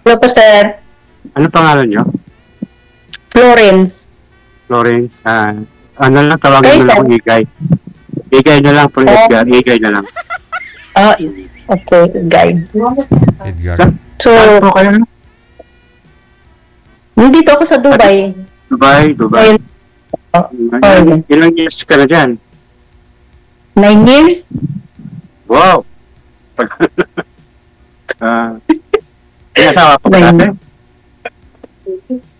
Hello po, sir. Ano pangalan nyo? Florence. Florence. Ano lang, tawagin Kayo, mo lang sir? akong Igay. Igay na lang, Paul Edgar. Igay na lang. Okay, guide. Edgar. So, Saan po kayo? nandito ako sa Dubai. Dubai. Ayun. Ilang years ka na dyan? 9 years? Wow! May asawa po ka dati?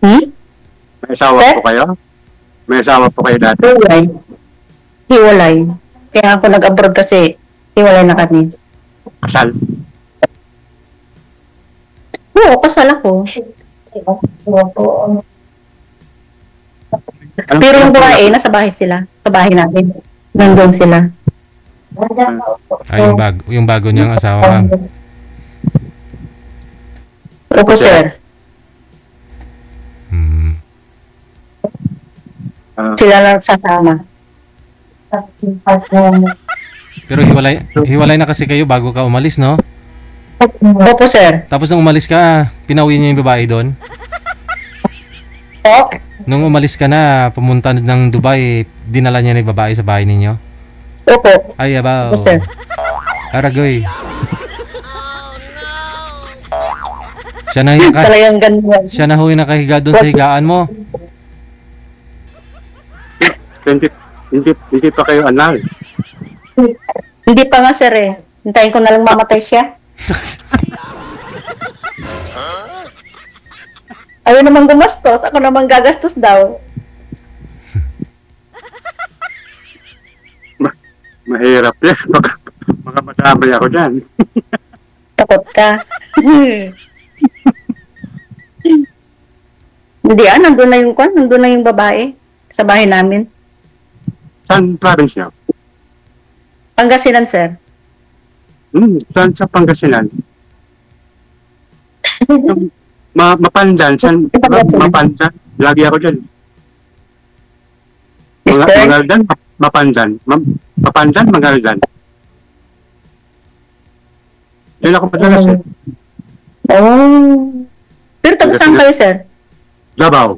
May asawa po kayo? May asawa po kayo dati? Hiwalay. Kaya ako nag-abroad kasi hiwalay na kami. Kasal? Oo, kasal ako. Pero yung babae, nasa bahay sila. Sa bahay natin. Nandun sila. Yung bago niyang asawa, ma'am. Opo, sir. Sila lang sasama. Pero hiwalay na kasi kayo bago ka umalis, no? Opo, sir. Tapos nung umalis ka, pinauwi niyo yung babae doon? Nung umalis ka na, pumunta ng Dubai, dinala niya na yung babae sa bahay ninyo? Opo. Ay, abaw. Opo, sir. Aragoy. Siya na Talagang ganun. siya na ho yung nakahiga doon sa higaan mo. Hindi pa kayo anal. Hindi pa nga, sir, eh. Hintayin ko na lang mamatay siya. Ayaw naman gumastos. Ako naman gagastos daw. Mahirap yan. Baka madamay ako dyan. Takot ka. Hindi, nandun na yung babae sa bahay namin. Saan province niyo? Pangasinan, sir. Saan sa Pangasinan? Mapandan. Saan? Mapandan. Lagi ako dyan. Mister? Mangaldan? Mapandan. Mapandan, Mangaldan. Yan ako madalas eh. Oh. Pero taga saan kayo, sir? Davao.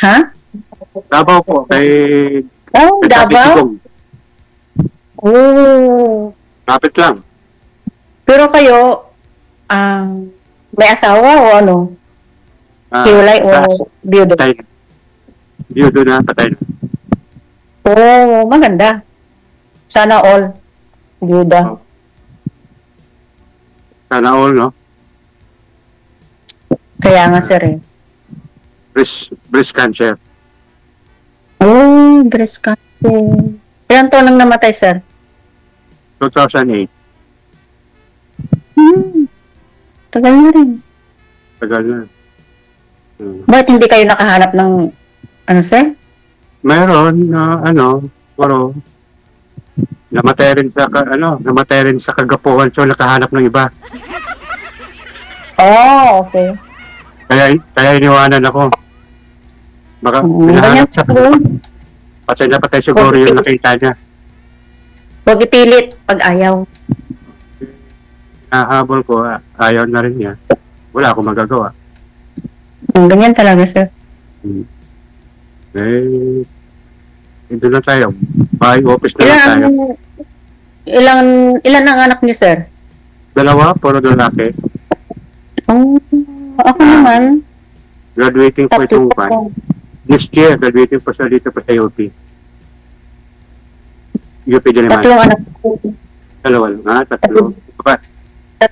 Ha? Davao po. Kay Davao? Oh. Lapit lang. Pero kayo, may asawa o ano? Hiwalay o biyudo? Patay. Biyudo na, patay na. Oh, maganda. Sana all. Biyuda. Sana all, no? Kaya nga, sir, eh. Breast cancer. Oh, breast cancer. Ilan taon nang namatay, sir? 2008. Tagal na rin. Tagal na. Bakit hindi kayo nakahanap ng, sir? Meron na, pero namatay rin sa kagapuhan, so nakahanap ng iba. Oh, okay. Kaya iniwanan ako. Baka pinahanap siya. Patay na patay siguro yung nakita niya. Huwag ipilit pag ayaw. Nahabol ko, ayaw na rin niya. Wala akong magagawa. Ganyan talaga, sir. Ito na tayo. Bahay office na lang tayo. Ilan ang anak niyo, sir? 2, puro lalaki. Oh, ako naman. Graduating po itong pan. Next year, graduating po sa dito pa sa UP. UP Diliman. 3 anak. 2. 3. Tatlong.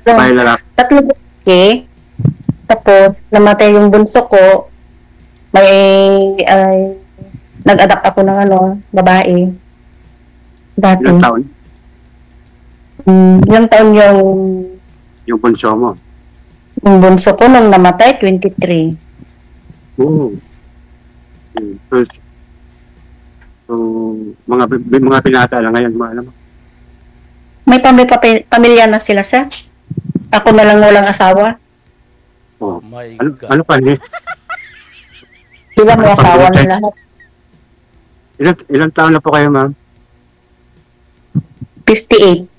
Bahay lalaki. 3 lalaki. Tapos, namatay yung bunso ko. Nag-adapt ako ng babae. Dati. Ilang taon? Ilang taon Yung bunso mo? Yung bunso ko nung namatay, 23. Oo. So, mga pinata lang ngayon, alam mo. May pamilya na sila, sir. Ako na lang walang asawa. Oh. Ano pa niya? Sila may asawa na lahat. Ilang taon na po kayo, ma'am? 58.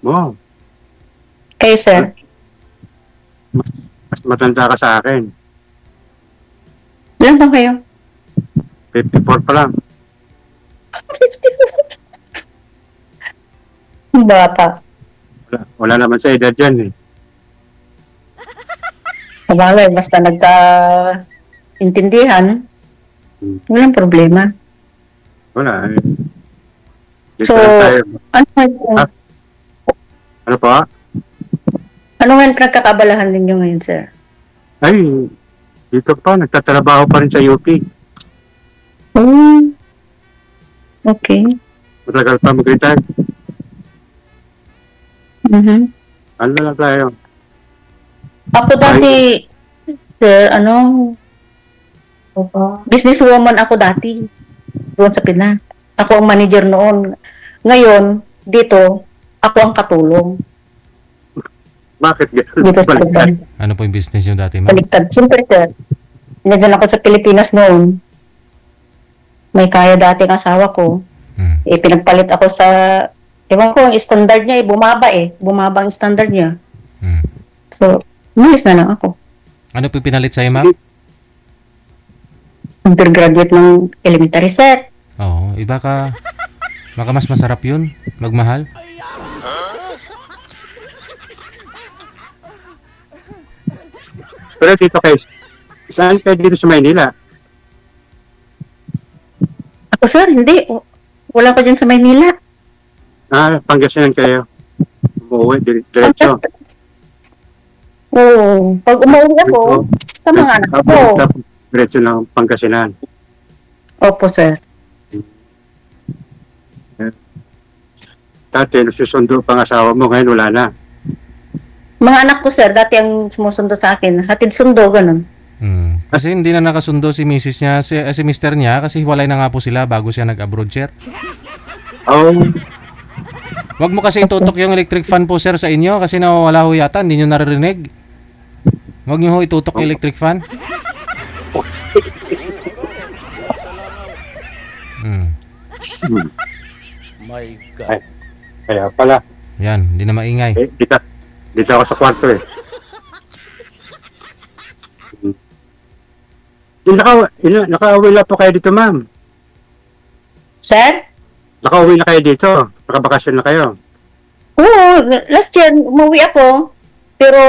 Wow. Kayo, sir? Mas matanda ka sa akin. Ilan ba kayo? 54 pa lang. 54. Bata. Wala naman sa edad yan eh. Sabagay, basta nagka-intindihan, walang problema. Wala eh. Dito So, lang tayo. Ano, Ano pa? ano nga yung pinagkakabalahan ninyo ngayon, sir? Ay, dito pa. Nagtatrabaho pa rin sa UP. Oh, okay. Matagal pa mag-retire. Mhm. Ano lang tayo? Ako dati, sir, businesswoman ako dati. Doon sa Pinas. Ako ang manager noon. Ngayon, dito, ako ang katulong. Bakit gano'n? Dito sa Baliktad. Pinas. Ano po yung business nyo dati, ma'am? Baliktad. Siyempre, sir. Nandiyan ako sa Pilipinas noon. May kaya dati ang asawa ko. Hmm. Pinagpalit ako sa, ewan ko, ang standard niya bumaba Bumaba ang standard niya. Hmm. So, umalis na lang ako. Ano po yung pinalit sa'yo, ma'am? Undergraduate ng elementary, sir. Oo, iba ka. Baka mas masarap yun, magmahal. Pero dito kayo, saan kayo dito sa Maynila? Ako, sir, hindi. Wala ko dyan sa Maynila. Pangasinan kayo. Umuwi, diretso. Oo. Pag umuwi ako, sa mga anak ko. Diretso ng Pangasinan. Opo, sir. Dati, nasusundo pang asawa mo, ngayon wala na. Mga anak ko, sir, dati ang sumusundo sa akin. Hatid sundo, ganun. Hmm. Kasi hindi na nakasundo si misis niya, si mister niya, kasi hiwalay na nga po sila bago siya nag-abroad, sir. Oh, Wag mo kasi itutok yung electric fan po, sir, sa inyo kasi nawawala ho yata, hindi nyo naririnig. Wag nyo ho itutok yung electric fan. Hmm. My God. kaya pala. Yan, hindi na maingay. Dito ako sa kwarto eh. Nakauwi na po kayo dito, ma'am. Sir? Nakauwi na kayo dito. Nakabakasyon na kayo. Oo, last year, umuwi ako. Pero,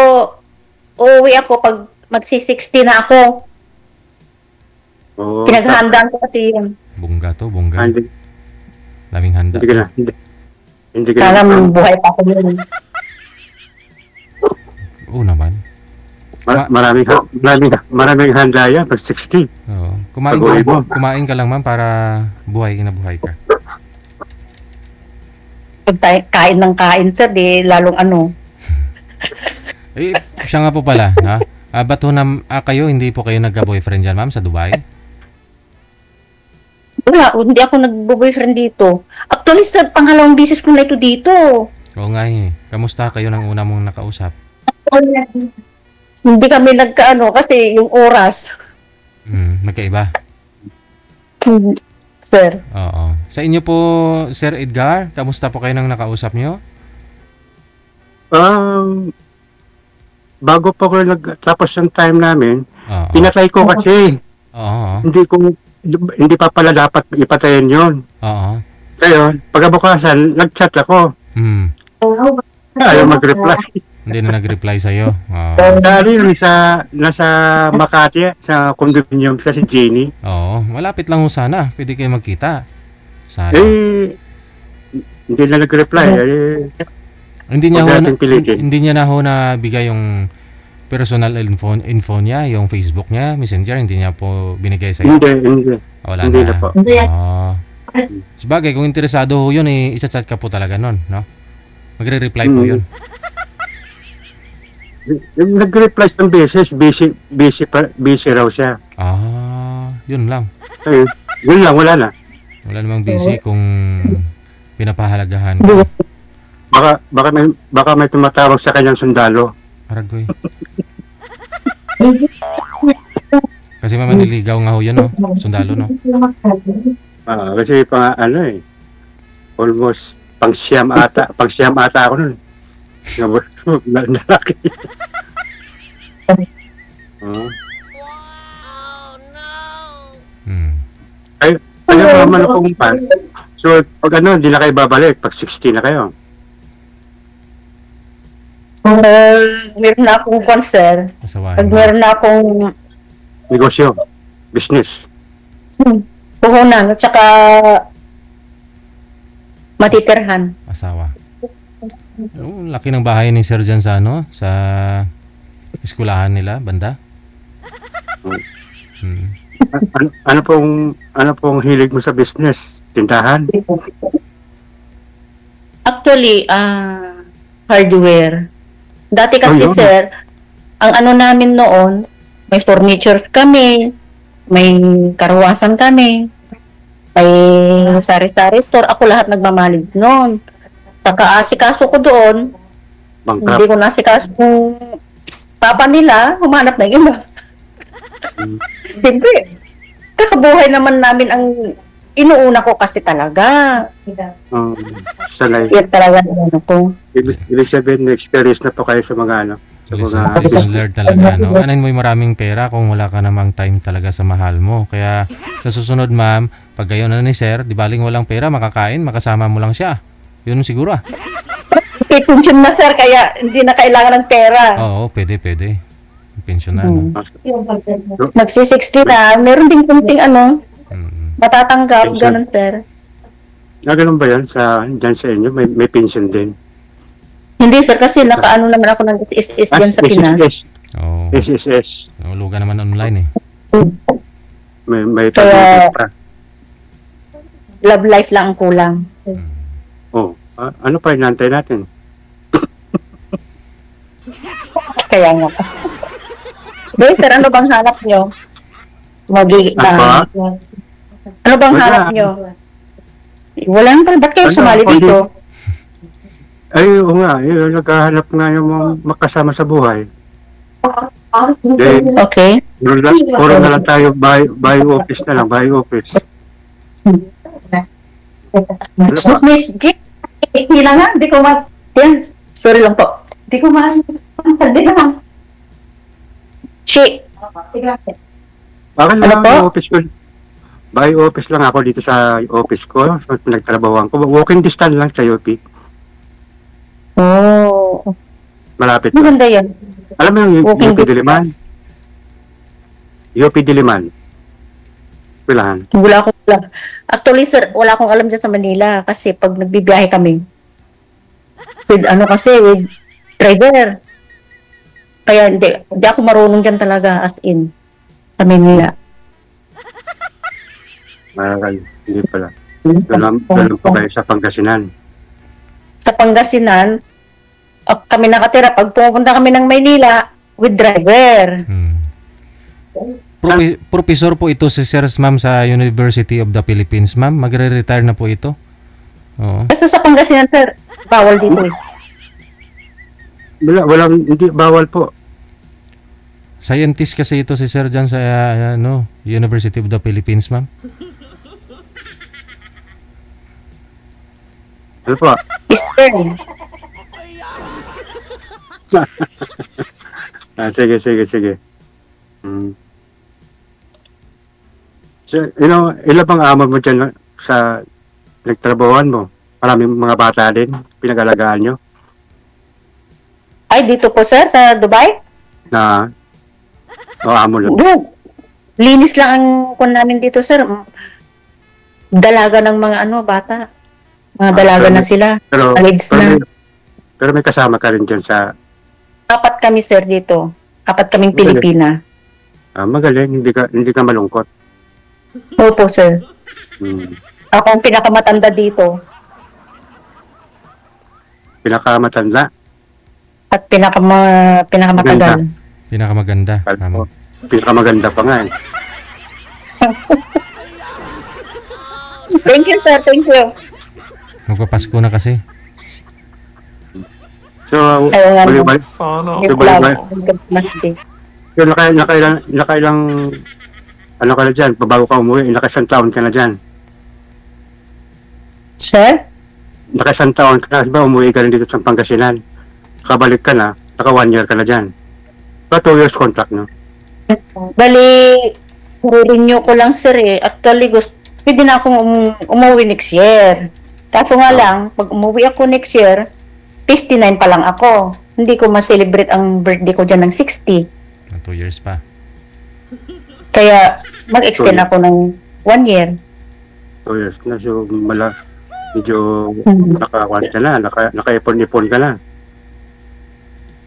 uuwi ako pag magsi-60 na ako. Oo. Pinaghandaan ko kasi yun. Bongga to, bongga. Hindi, Daming handa. hindi ka na. Hindi ka Sana na. buhay pa ako yun. Oo naman. Maraming handa yan pag 60. Oo. Pag-uwi mo. Kumain ka lang, ma'am, para buhay na buhay ka. Pag kain ng kain, sir, di lalong Eh, siya nga po pala, ha? Ba't ho kayo, hindi po kayo nagka-boyfriend dyan, ma'am, sa Dubai? Wala, hindi ako nag-boyfriend dito. Actually, sir, pangalawang bisis ko na ito dito. Oo nga eh. Kamusta kayo ng una mong nakausap? Hindi kami nagkaano kasi yung oras. Magkaiba. Sir. Oo. Sa inyo po, Sir Edgar, kamusta po kayo nang nakausap nyo? Bago pa ko tapos yung time namin, Oo. pinatay ko kasi. Oo. Hindi pa pala dapat ipatayin yun. Oo. Kaya, pagkabukasan, nag-chat ako. Ayaw mag-reply. Hindi na nag-reply sa'yo. Oo. Dahil nasa Makati, sa condominium sa si Jenny. Oo. Malapit lang ho sana. Pwede kayo magkita. Sana. Hindi na nag-reply. Hindi niya Huwag natin pilitin. hindi niya na ho nabigay yung personal info niya, yung Facebook niya, Messenger, hindi niya po binigay sa iyo. Hindi. Wala Hindi na. na po. Sabagay, kung interesado ho yun, isa-chat ka po talaga nun, no? Magre-reply po yun. Nag-reply ng beses, busy raw siya. Yun lang. Yun lang, wala na. Wala namang busy kung pinapahalagahan. Baka may tumatawag sa kanyang sundalo. Aragoy. Kasi maniligaw nga ho yan, no? Sundalo, no? Kasi almost pang siyam ata ako nun. Lalaki. Oo. Hmm. Ay, kaya naman akong pan. So, pag ano, hindi na kayo babalik. Pag 60 na kayo. Meron na akong concern. Pasawahin Pag mo. meron na akong Negosyo. Business. puhunan at saka matitirhan. Asawa. Oh, laki ng bahay ni Sir dyan sa ano, sa eskulahan nila, banda. Hmm. Ano pong hilig mo sa business? Tindahan? Actually, hardware. Dati kasi, yun. sir, ang ano namin noon, may furnitures kami, may karawasan kami, may sari-sari store. Ako lahat nagmamalig noon. Pagka-asikaso ko doon, hindi Bankrupt? ko nasikaso kung papa nila, humanap na iba. Siyempre, kakabuhay naman namin ang inuuna ko kasi talaga. Sanay. Yan talaga ano ko. Ibig sabihin, may experience na po kayo sa mga ano. Sa mga Lesson learned talaga, no? Anan mo yung maraming pera kung wala ka namang time talaga sa mahal mo. Kaya sa susunod, ma'am, pag gayon na ni Sir, di baling walang pera, makakain, makasama mo lang siya. Yun siguro ah. Pension na, sir, kaya hindi na kailangan ng pera. Oo, pwede. Pension na, no? Magsi-60 na, meron din kunting ano, Mm. matatanggap, Pension. ganun, sir. ganun ba yan? Dyan sa inyo, may pension din. Hindi, sir, kasi nakaano naman ako ng SSS dyan sa Pinas. Oo. SSS. Luga naman online eh. May Kaya- pa. Love life lang ang kulang. Oh, ano pa inantay natin? Kaya nga. Hindi, sir, ano bang hanap nyo? Ano bang Wala. hanap nyo? Wala naman, ba't kayo Ano, sumali pwede- dito? Ay, oo nga. Naghahanap nga yung mga makasama sa buhay. Okay. Puro na lang tayo by office na lang. By office. Miss G, lang nga, di ko yan, sorry lang po. Di ko hindi lang. She. Bakit Ano lang po? ang office ko? By office lang ako dito sa office ko. Sa pinagtrabahoan ko. Walking distance lang sa UP. Oh, Malapit lang. maganda yan. Alam mo yung Walking UP Diliman? UP Diliman. Pilahan. Wala akong alam. Actually, sir, wala akong alam dyan sa Manila kasi pag nagbibiyahe kami, with driver. Kaya hindi ako marunong dyan talaga as in sa Manila. Hindi pala. Doon po kayo sa Pangasinan. Sa Pangasinan, kami nakatira. Pag pumunta kami ng Maynila, with driver. Professor po ito si Sir Ma'am sa University of the Philippines, ma'am. Magre-retire na po ito. Oo. Kasi sa Pangasinan, sir, bawal dito eh. Hindi bawal po. Scientist kasi ito si Sir dyan sa University of the Philippines, ma'am. Ano po? Eastern. Sige. So, ilan bang amo mo dyan sa nagtrabahoan mo? Maraming mga bata din, pinag-alagaan nyo? Ay, dito po, sir, sa Dubai? Amo lang. Linis lang ang kun namin dito, sir. Dalaga ng mga bata. Mga dalaga na sila. Pero, Alids na. pero may kasama ka rin dyan sa... 4 kami, sir, dito. 4 kaming Pilipina. Magaling, hindi ka malungkot. Opo, sir. Ako ang pinakamatanda dito. Pinakamatanda. At pinakamatagal. Pinakamaganda. Ma'am. Pinakamaganda pa nga eh. Thank you, sir. Thank you. Magpapasko na kasi. So, Ayaw nga balik. So, nakailang ano ka na dyan, bago ka umuwi, naka-isang taon ka na dyan. Sir? Naka-isang taon ka na, ba umuwi ka rin dito sa Pangasinan. Nakabalik ka na, naka 1 year ka na dyan. Pa 2 years contract, no? Bali, renew ko lang sir eh. Actually, pwede na akong umuwi next year. Kaso nga lang, pag umuwi ako next year, 59 pa lang ako. Hindi ko ma-celebrate ang birthday ko dyan ng 60. 2 years pa. Kaya, mag-extend ako ng 1 year. 2 years na. So, medyo nakakuan ka na. Naka-ipon-ipon ka na.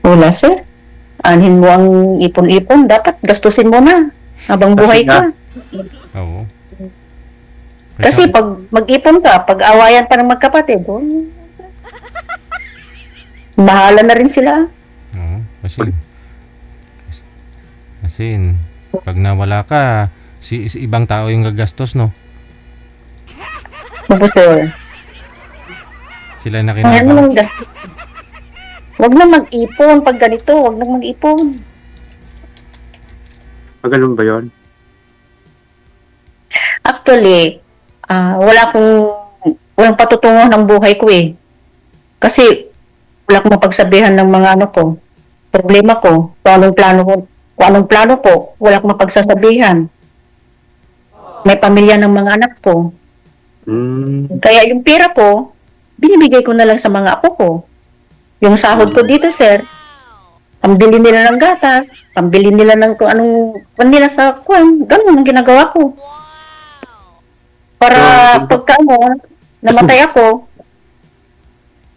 Wala sir. Anhin mo ang ipon-ipon. Dapat gastusin mo na habang buhay ka. Oo. Kasi pag mag-ipon ka, pag awayan pa ng magkapatid, bahala na rin sila. Oo, kasi pag nawala ka, si ibang tao yung gagastos, no? Tapos sir, Sila yung ano nakinabang. nang gastos? Huwag na mag-ipon pag ganito, huwag na mag-ipon. Ganun ba yun? Actually, walang patutungo ng buhay ko eh. Kasi wala akong mapagsabihan ng mga ano ko, problema ko, kung anong plano ko, wala akong mapagsasabihan. May pamilya ng mga anak ko. Kaya yung pera ko, binibigay ko na lang sa mga apo ko. Yung sahod ko dito, sir, pambili nila ng gatas, pambili nila ng kung anong nila sa kwan, ganun ang ginagawa ko. Para pagka namatay ako,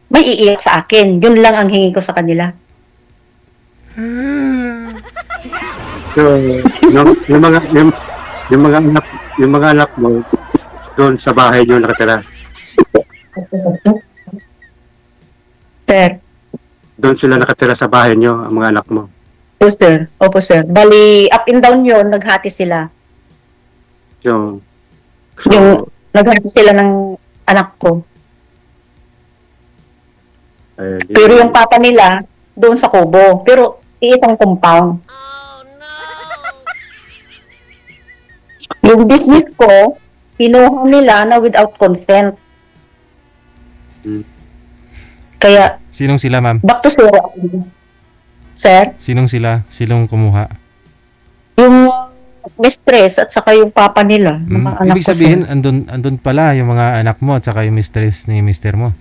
may iiyak sa akin. Yun lang ang hingi ko sa kanila. So, yung mga anak mo doon sa bahay niyo nakatira. Sir. Doon sila nakatira sa bahay niyo, ang mga anak mo. Opo, sir. Opo, sir. Bali, up and down yun, naghati sila. So, Yung naghati sila ng anak ko. Pero yung papa nila, doon sa Kubo. Pero, iisang compound. Yung business ko, pinuha nila na without consent. Kaya, Sinong sila, ma'am? back to zero. Sir, Sinong sila? Sinong kumuha? yung mistress at saka yung papa nila, ng mga anak Ibig ko, sabihin, sir. andun pala yung mga anak mo at saka yung mistress ni mister mo.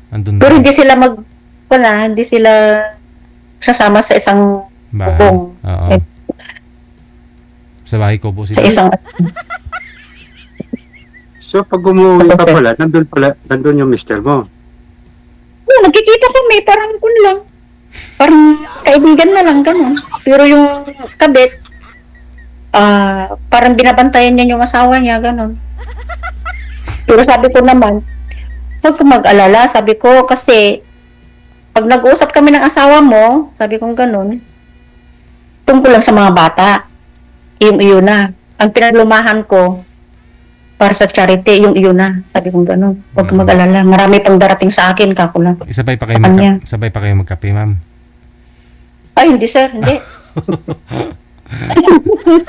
Andun Pero ba? hindi sila hindi sila sasama sa isang Bahay. bubong. Oo. Eh, Sa bahay ko po sa sila. isang So, pag umuwi ka pala, nandun yung mister mo. nagkikita kami, parang kun lang. Parang kaibigan na lang, gano'n. Pero yung kabit, parang binabantayan niya yung asawa niya, gano'n. Pero sabi ko naman, huwag kang mag-alala, sabi ko, kasi pag nag-uusap kami ng asawa mo, sabi ko gano'n, tungkol lang sa mga bata. Yung iyon na. Ang pinaglumahan ko, para sa charity, yung iyon na. Sabi ko gano'n, huwag kang mag-alala. Marami pang darating sa akin, kako lang. Sabay pa kayo Kanya. sabay pa kayo magkape, ma'am. Ay, hindi sir, hindi.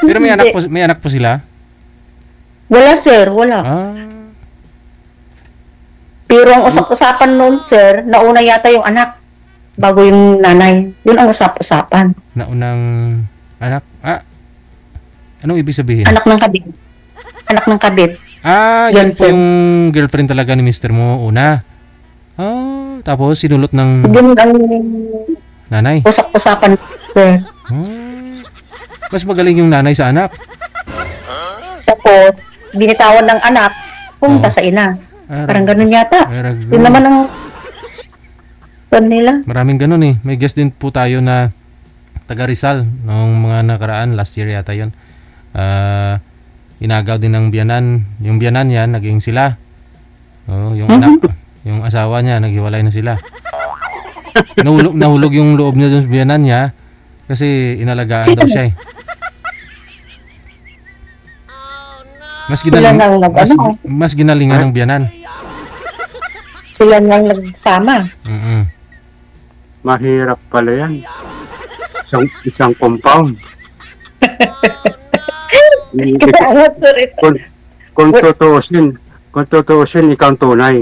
Pero may Hindi. anak po sila? Wala sir, wala. Ah. Pero ang usap-usapan noon sir, nauna yata yung anak bago yung nanay. Yun ang usap-usapan. Naunang anak? Anong ibig sabihin? Anak ng kabit. Anak ng kabit. Yan Yan, po sir. yung girlfriend talaga ni mister mo una. Tapos sinulot ng Yun ang nanay. usap-usapan sir. Mas magaling yung nanay sa anak. Tapos, binitawan ng anak, pumunta Oo. sa ina. Ah, Parang ganun yata. Very Yun good. naman ang nila. Maraming ganun eh. May guest din po tayo na taga Rizal noong mga nakaraan, last year yata yun. Inagaw din ng biyanan. Yung biyanan niya, naging sila. Yung anak, yung asawa niya, naghiwalay na sila. Nahulog yung loob niya dun sa biyanan niya kasi inalagaan daw siya eh. Mas Sila nang mas ginalingan ng biyanan. Sila nang nagsama. Mahirap pala yan. Isang compound. Kaya sir, Kung tutuusin, ikaw ang tunay.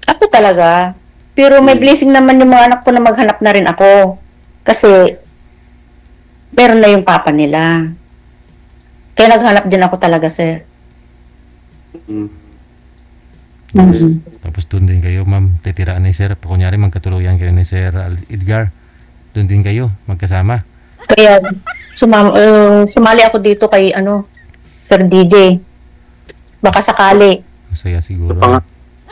ako talaga. Pero may blessing naman yung mga anak ko na maghanap na rin ako. Kasi, meron na yung papa nila. Kaya naghanap din ako talaga, sir. Mm. Tapos doon din kayo, ma'am, titiraan ni sir. Kunyari, magkatuluyan kayo ni Sir Edgar. Doon din kayo, magkasama. Kaya sumali ako dito kay Sir DJ. Baka sakali. Masaya siguro.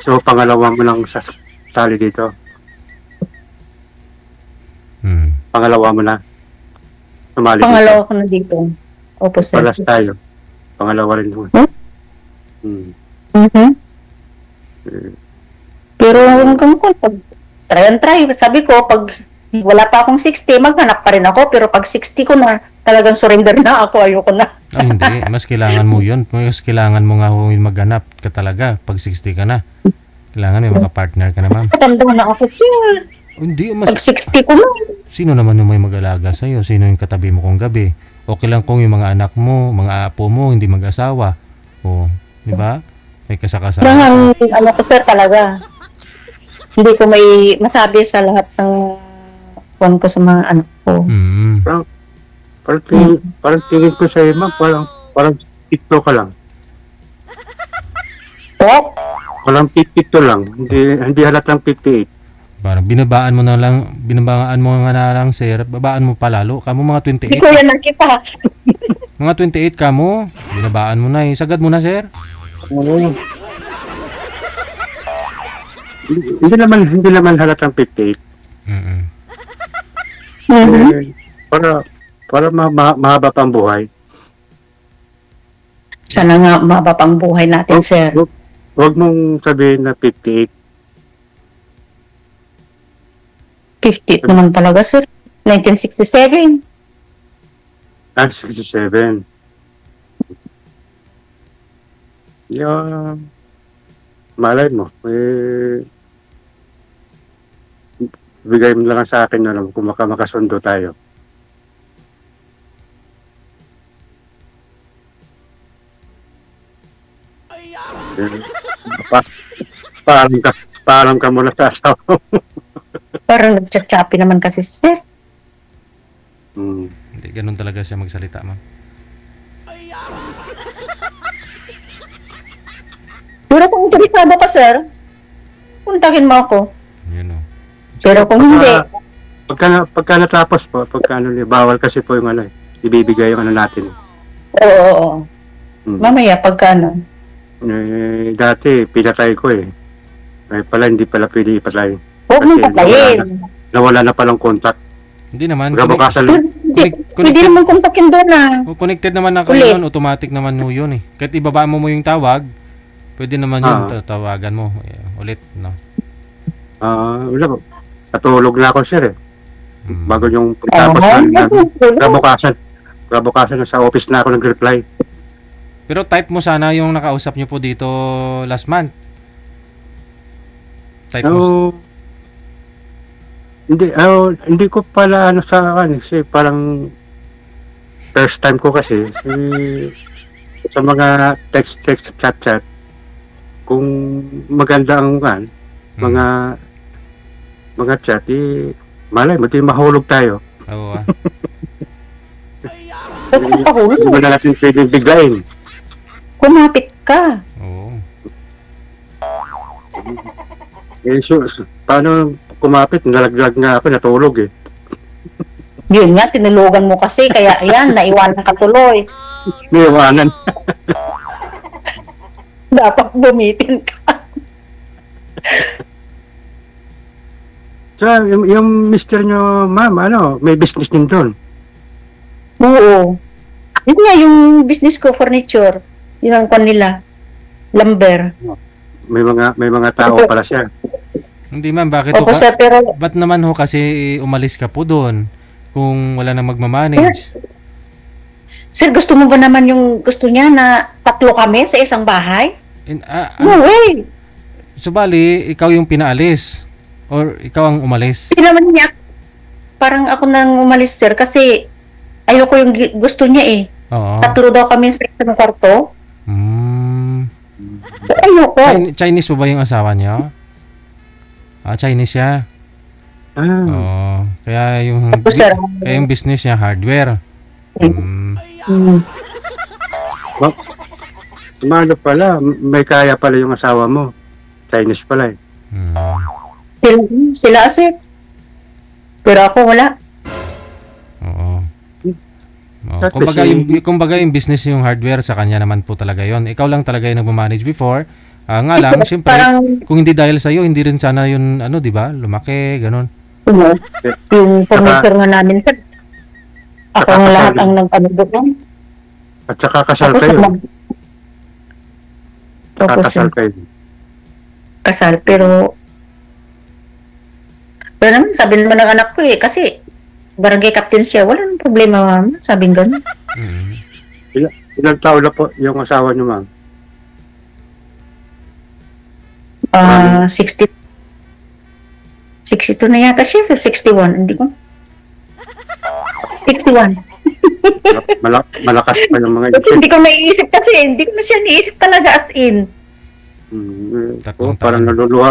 So, pangalawa mo lang sa sali dito. Pangalawa mo na. Sumali Pangalawa dito. ko na dito. Opo, sir. Palas tayo. Pangalawa rin mo. Mhm. Pero hanggang ko, pag try and try, sabi ko, pag wala pa akong 60, maghanap pa rin ako. Pero pag 60 ko na, talagang surrender na ako. Ayoko na. Ay, hindi. Mas kailangan mo yun. Mas kailangan mo nga maghanap ka talaga pag 60 ka na. Kailangan may makapartner ka na, ma'am. Matanda na ako, sir. Hindi, Pag 60 ko na. Sino naman yung may mag-alaga sa'yo? Sino yung katabi mo kung gabi? Okay lang kung yung mga anak mo, mga apo mo, hindi mag-asawa. O, di ba? May kasakasama. Kailangan, ko, sir, talaga. Hindi ko may masabi sa lahat ng kuwan ko sa mga anak ko. Parang tingin ko sa'yo, ma'am, parang pito ka lang. Oh? Parang pito lang. Hindi halatang 58. Parang binabaan mo nga na lang, sir. Babaan mo palalo. Kamu mga Hindi 28. ko yan nakita. Mga 28 ka mo. Binabaan mo na eh. Sagad mo na, sir. Hindi naman halatang 58. Para mahaba pang buhay. Sana nga mahaba pang buhay natin, sir. Huwag mong sabihin na 58. 50 naman talaga, sir. 1967. 67. Yeah. Malay mo. Bigay mo lang sa akin na kung makasundo tayo. Paalam ka muna sa asawa mo. Parang nagchat-chappy naman kasi, sir. Hindi, ganun talaga siya magsalita, ma'am. Pero kung interesado ka, sir, puntakin mo ako. Yun o. Pero kung hindi, Pagka natapos po, bawal kasi po yung ibibigay yung natin. oo. Mamaya, pagka Dati, pinatay ko eh. Ay pala, hindi pala pwede ipatay. huwag mong patayin. Nawala na palang contact. Hindi naman. Bukasan Pwede naman kontakin doon na. Connected naman na kayo yun. Automatic naman no yun eh. Kahit ibaba mo yung tawag, pwede naman yun. Tawagan mo. Ulit, no? Wala po. Natulog na ako, sir eh. Bago yung pagtapos Kabukasan na sa office na ako nag-reply. Pero type mo sana yung nakausap nyo po dito last month. Type mo. Hindi ko pala kasi parang first time ko kasi sa mga text chat kung maganda ang mga chat malay mo mahulog tayo. Oo. Hindi mo na natin pwedeng biglain. Kumapit ka. Oo. Paano kumapit? Nalaglag nga ako, natulog eh. Yun nga, tinulugan mo kasi, kaya ayan, naiwanan ka tuloy. May iwanan. Dapat bumitin ka. So, yung mister nyo, ma'am, may business din doon. Oo. Yun nga, yung business ko, furniture. Yun ang kwan nila. Lumber. May mga tao pala siya. Hindi ma'am, bakit Opo, sir, pero ba't naman ho kasi umalis ka po doon kung wala na magmamanage? sir, gusto mo ba naman yung gusto niya na 3 kami sa isang bahay? No way. So bali, ikaw yung pinaalis or ikaw ang umalis? Hindi naman niya. Parang ako nang umalis, sir, kasi ayoko yung gusto niya eh. Oo. 3 daw kami sa isang kwarto. Ayoko. Chinese po ba yung asawa niyo? Chinese siya. Oo. Kaya yung business niya hardware. Hmm. Hmm. Umano pala, may kaya pala yung asawa mo. Chinese pala eh. Hmm. Sila sir. Pero ako wala. Oo. At Kumbaga kasi- kumbaga yung business yung hardware sa kanya naman po talaga yon. Ikaw lang talaga yung nagmamanage before. Nga lang, siyempre, Parang kung hindi dahil sa iyo, hindi rin sana yun, ano, di ba? Lumaki, ganun. yung furniture nga namin sir. Ako Saka ang lahat kasal. ang nag-ano doon. At saka kasal Tapos kayo. Tapos Kakasal kayo. kasal. Pero naman, sabi naman ng anak ko eh, kasi barangay captain siya, wala nang problema ma'am. Sabi gano'n. Mm. Ilang taon na po yung asawa niyo, ma'am? 60. 62 na yata siya, so 61, hindi ko. 61. Malakas pa yung mga Kasi hindi ko naiisip kasi, hindi ko na siya naiisip talaga as in. Tatlong Parang taon. naluluha.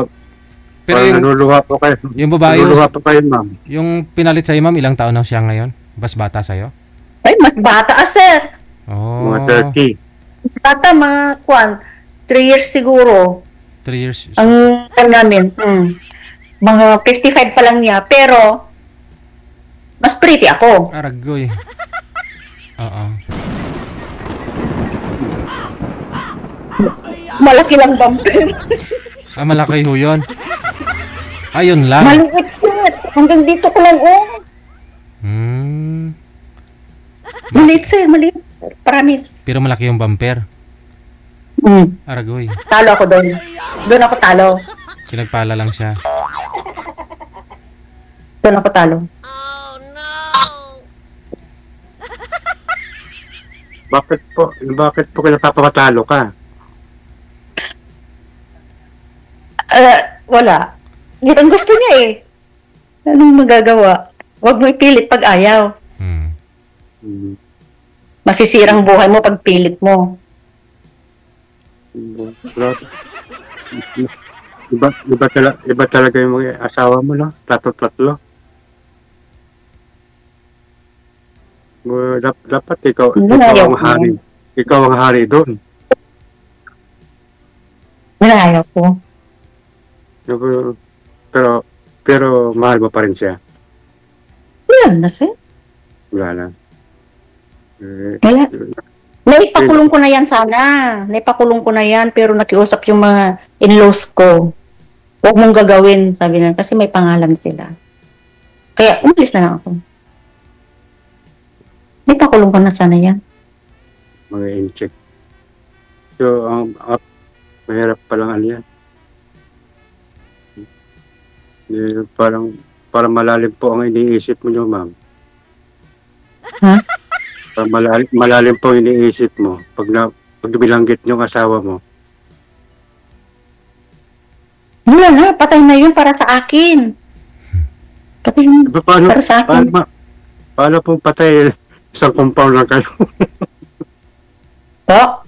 Pero Parang yung, naluluha po kayo. yung babae, Naluluha po kayo, ma'am. yung pinalit sa'yo, ma'am, ilang taon na siya ngayon? Mas bata sa'yo? Ay, mas bata sir. Oh, Mga 30. Bata, mga 3 years siguro. 3 years. Ang namin, mga 55 pa lang niya, pero mas pretty ako. Aragoy. Oo. Malaki lang bumper. Malaki ho yun. Ayun lang. Maliit sir. Hanggang dito ko lang, Hmm. Maliit sir, maliit. Promise. Pero malaki yung bumper. Aragoy. Talo ako doon. Doon ako talo. Pinagpala lang siya. Doon ako talo. Bakit po kayo napapatalo ka? Wala. Yun ang gusto niya eh. Anong magagawa? Huwag mo ipilit pag ayaw. Hmm. Masisirang buhay mo pag pilit mo. Iba talaga yung mga asawa mo, no? Tatlo. Dapat ikaw Ayaw ang ko. hari. Ikaw ang hari doon. Yun ang ayaw ko. Pero mahal mo pa rin siya. Yan na sir. Wala na. Wala. Naipakulong ko na yan sana. Naipakulong ko na yan, pero nakiusap yung mga in-laws ko. Huwag mong gagawin, sabi na, kasi may pangalan sila. Kaya umalis na lang ako. Naipakulong ko na sana yan. Mga in-check. So, mahirap palang ano yan. Parang malalim po ang iniisip mo nyo, ma'am. Ha? Parang malalim po ang iniisip mo. Pag bilanggit yung asawa mo. Wala na, patay na yun para sa akin. Kapag para sa akin. Paano pong patay? Isang compound lang kayo. Po?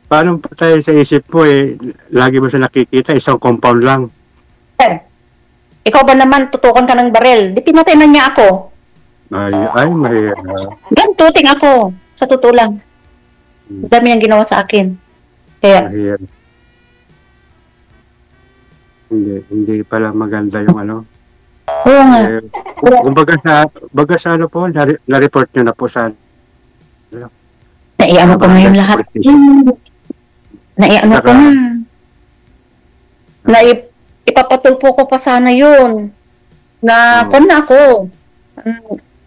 Paano patay sa isip mo eh? Lagi mo siya nakikita, isang compound lang. Sir, ikaw ba naman tutukan ka ng barel? Di pinatay na niya ako. Ay, mahirap. Yan, tuting ako. Sa totoo lang. Dami niyang ginawa sa akin. Kaya, Mahirap. Hindi pala maganda yung ano. oo nga. Kumbaga sa ano po, na-report nyo na po sa Naiano ko na yung lahat. Naiano ko na. Ipapatulpo ko pa sana yun. Kung na ako.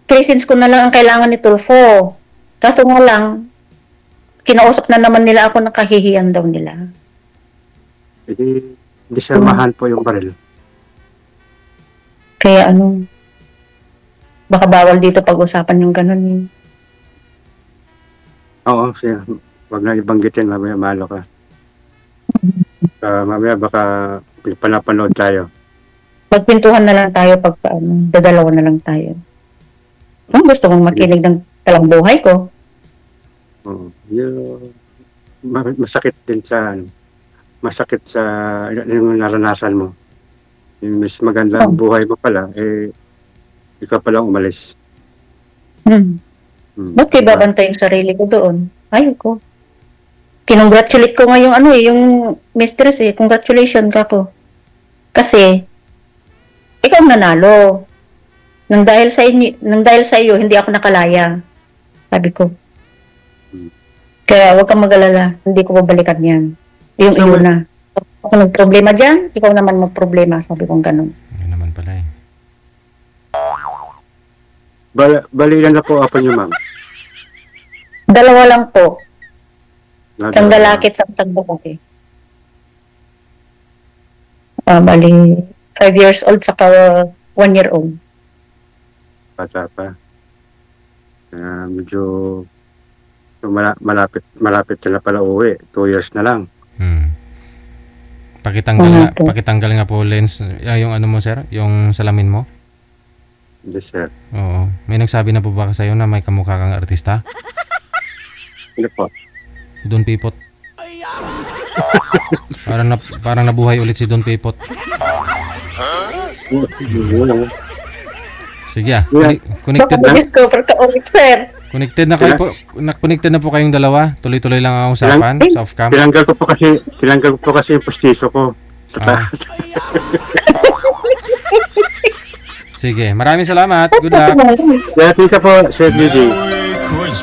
Presence ko na lang ang kailangan ni Tulfo. Kaso nga lang, kinausap na naman nila ako na kahihiyan daw nila. Hindi sirmahan po yung baril. Kaya baka bawal dito pag-usapan yung ganun eh. Oo, siya. Huwag na ibanggitin, mamaya malo ka. Mamaya baka panapanood tayo. Magpintuhan na lang tayo dadalawa na lang tayo. Kung gusto mong makinig ng talang buhay ko. Oo. Masakit din masakit sa yung naranasan mo. Yung mas maganda ang buhay mo pala, ikaw pala umalis. Ba't kayo babantay yung sarili ko doon? Ayaw ko. Kinongratulate ko nga yung yung mistress Congratulations ka ko. Kasi, ikaw nanalo. Nang dahil sa iyo, hindi ako nakalaya. Sabi ko. Kaya huwag kang mag-alala. Hindi ko babalikan yan. Yung iyo na. Ako nagproblema dyan, ikaw naman magproblema. Sabi kong ganun. Yun naman pala eh. Balikan na po ako niyo, ma'am. Dalawa lang po. Isang Nagawa. lalaki at isang babae. Bali, 5 years old saka 1 year old. Bata pa. Medyo malapit sila pala uwi. 2 years na lang. Pakitanggal nga po lens, yung ano mo sir, yung salamin mo. Hindi, sir. Oo. May nagsabi na po ba sa'yo na may kamukha kang artista? Hindi po. Don Pipot. Parang nabuhay ulit si Don Pipot. Sige connected na. Discover ka ulit, sir. Connected na kayo po. Connected na po kayong dalawa. Tuloy-tuloy lang ang usapan sa off-cam. Tinanggal ko po kasi yung postiso ko. Sa taas. Sige, maraming salamat. Good luck. Kaya tika po, Sir DJ.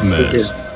Merry Christmas.